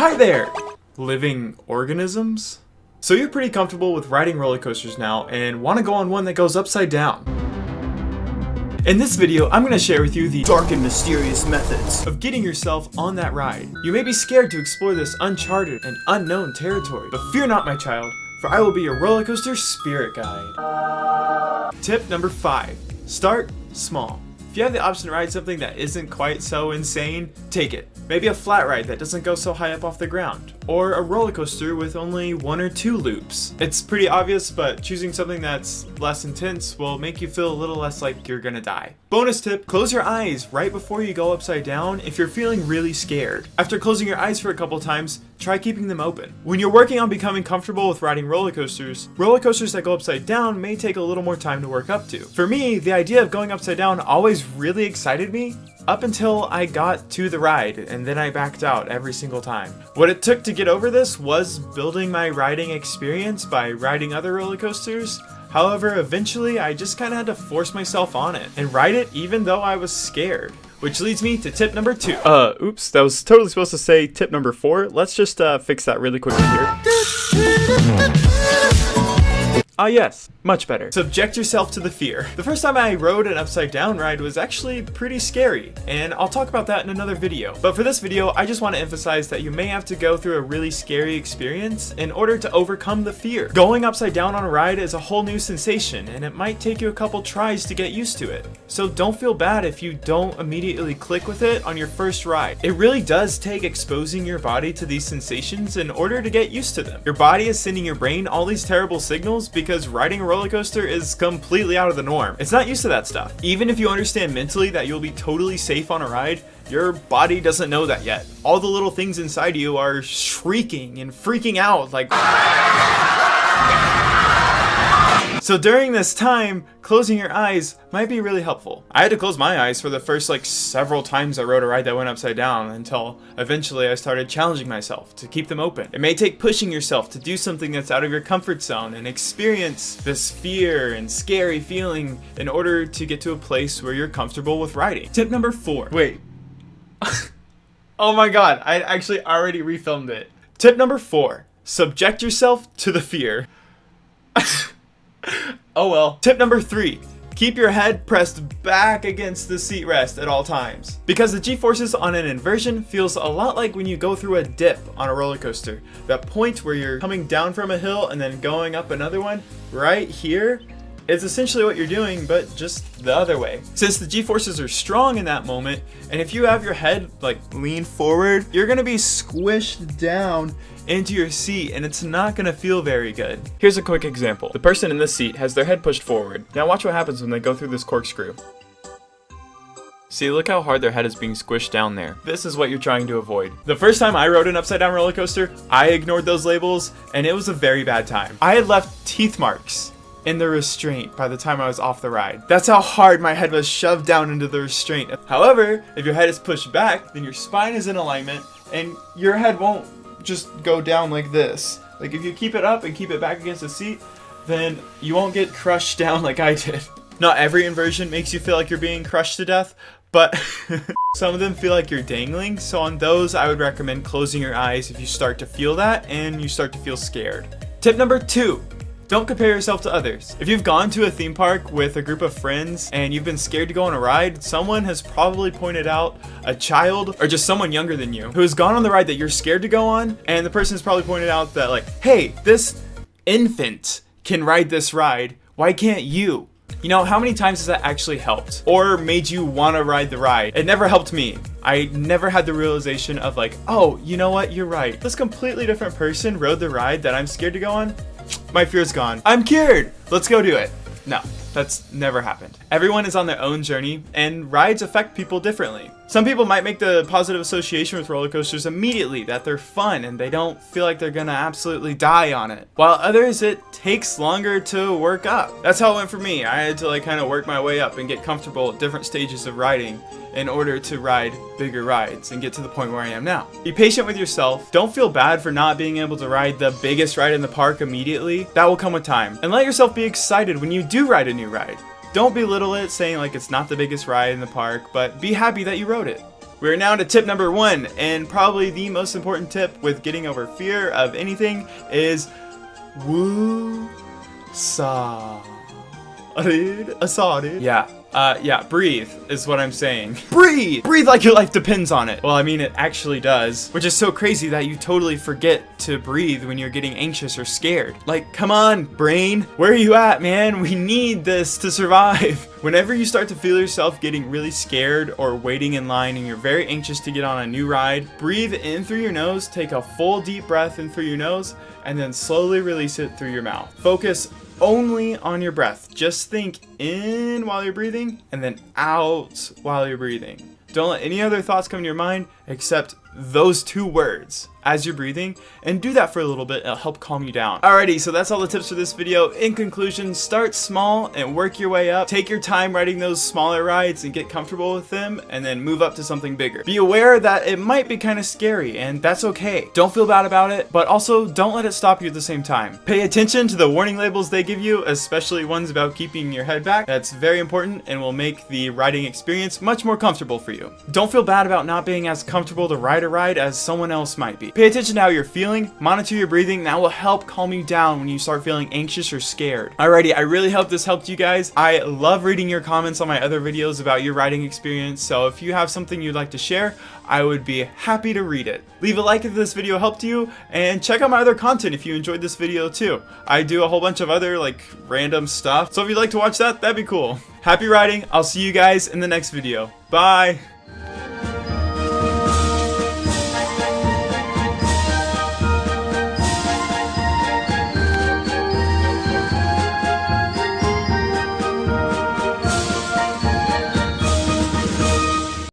Hi there, living organisms. So you're pretty comfortable with riding roller coasters now and want to go on one that goes upside down. In this video, I'm going to share with you the dark and mysterious methods of getting yourself on that ride. You may be scared to explore this uncharted and unknown territory, but fear not, my child, for I will be your roller coaster spirit guide. Tip number 5, start small. If you have the option to ride something that isn't quite so insane, take it. Maybe a flat ride that doesn't go so high up off the ground, or a roller coaster with only 1 or 2 loops. It's pretty obvious, but choosing something that's less intense will make you feel a little less like you're gonna die. Bonus tip, close your eyes right before you go upside down if you're feeling really scared. After closing your eyes for a couple times, try keeping them open. When you're working on becoming comfortable with riding roller coasters that go upside down may take a little more time to work up to. For me, the idea of going upside down always really excited me, up until I got to the ride, and then I backed out every single time. What it took to get over this was building my riding experience by riding other roller coasters. However, eventually I just kind of had to force myself on it and ride it even though I was scared. Which leads me to tip number 2. Oops, that was totally supposed to say tip number 4. Let's just fix that really quickly here. Yes, much better. Subject yourself to the fear. The first time I rode an upside down ride was actually pretty scary, and I'll talk about that in another video. But for this video, I just want to emphasize that you may have to go through a really scary experience in order to overcome the fear. Going upside down on a ride is a whole new sensation, and it might take you a couple tries to get used to it. So don't feel bad if you don't immediately click with it on your first ride. It really does take exposing your body to these sensations in order to get used to them. Your body is sending your brain all these terrible signals because riding a roller coaster is completely out of the norm. It's not used to that stuff. Even if you understand mentally that you'll be totally safe on a ride, your body doesn't know that yet. All the little things inside you are shrieking and freaking out like... So during this time, closing your eyes might be really helpful. I had to close my eyes for the first several times I rode a ride that went upside down until eventually I started challenging myself to keep them open. It may take pushing yourself to do something that's out of your comfort zone and experience this fear and scary feeling in order to get to a place where you're comfortable with riding. Tip number 4. Wait. Oh my god, I actually already refilmed it. Tip number 4. Subject yourself to the fear. Oh well. Tip number 3. Keep your head pressed back against the seat rest at all times. Because the G-forces on an inversion feels a lot like when you go through a dip on a roller coaster. That point where you're coming down from a hill and then going up another one, right here, is essentially what you're doing, but just the other way. Since the G-forces are strong in that moment, and if you have your head lean forward, you're gonna be squished down into your seat, and it's not gonna feel very good. Here's a quick example. The person in this seat has their head pushed forward. Now watch what happens when they go through this corkscrew. See, look how hard their head is being squished down there. This is what you're trying to avoid. The first time I rode an upside down roller coaster, I ignored those labels, and it was a very bad time. I had left teeth marks in the restraint by the time I was off the ride. That's how hard my head was shoved down into the restraint. However, if your head is pushed back, then your spine is in alignment, and your head won't just go down like this. Like if you keep it up and keep it back against the seat, then you won't get crushed down like I did. Not every inversion makes you feel like you're being crushed to death, but some of them feel like you're dangling. So on those, I would recommend closing your eyes if you start to feel that and you start to feel scared. Tip number 2. Don't compare yourself to others. If you've gone to a theme park with a group of friends and you've been scared to go on a ride, someone has probably pointed out a child or just someone younger than you who has gone on the ride that you're scared to go on, and the person has probably pointed out that hey, this infant can ride this ride, why can't you? You know, how many times has that actually helped or made you want to ride the ride? It never helped me. I never had the realization of oh, you know what, you're right. This completely different person rode the ride that I'm scared to go on. My fear's gone. I'm cured. Let's go do it. No, that's never happened. Everyone is on their own journey, and rides affect people differently. Some people might make the positive association with roller coasters immediately, that they're fun and they don't feel like they're gonna absolutely die on it. While others, it takes longer to work up. That's how it went for me. I had to kind of work my way up and get comfortable at different stages of riding in order to ride bigger rides and get to the point where I am now. Be patient with yourself. Don't feel bad for not being able to ride the biggest ride in the park immediately. That will come with time. And let yourself be excited when you do ride a new ride. Don't belittle it, saying it's not the biggest ride in the park, but be happy that you rode it. We're now to tip number 1, and probably the most important tip with getting over fear of anything is dude. Yeah, breathe is what I'm saying. Breathe! Breathe like your life depends on it. Well, I mean, it actually does, which is so crazy that you totally forget to breathe when you're getting anxious or scared. Like, come on, brain, where are you at, man? We need this to survive. Whenever you start to feel yourself getting really scared or waiting in line and you're very anxious to get on a new ride, breathe in through your nose, take a full deep breath in through your nose, and then slowly release it through your mouth. Focus only on your breath. Just think in while you're breathing and then out while you're breathing. Don't let any other thoughts come to your mind except those 2 words as you're breathing, and do that for a little bit. It'll help calm you down. Alrighty, so that's all the tips for this video. In conclusion, start small and work your way up. Take your time riding those smaller rides and get comfortable with them, and then move up to something bigger. Be aware that it might be kind of scary, and that's okay. Don't feel bad about it, but also don't let it stop you at the same time. Pay attention to the warning labels they give you, especially ones about keeping your head back. That's very important and will make the riding experience much more comfortable for you. Don't feel bad about not being as comfortable to ride a ride as someone else might be. Pay attention to how you're feeling, monitor your breathing. That will help calm you down when you start feeling anxious or scared. Alrighty, I really hope this helped you guys. I love reading your comments on my other videos about your riding experience, so if you have something you'd like to share, I would be happy to read it. Leave a like if this video helped you, and check out my other content if you enjoyed this video too. I do a whole bunch of other like random stuff, so if you'd like to watch that, that'd be cool. Happy riding. I'll see you guys in the next video. Bye!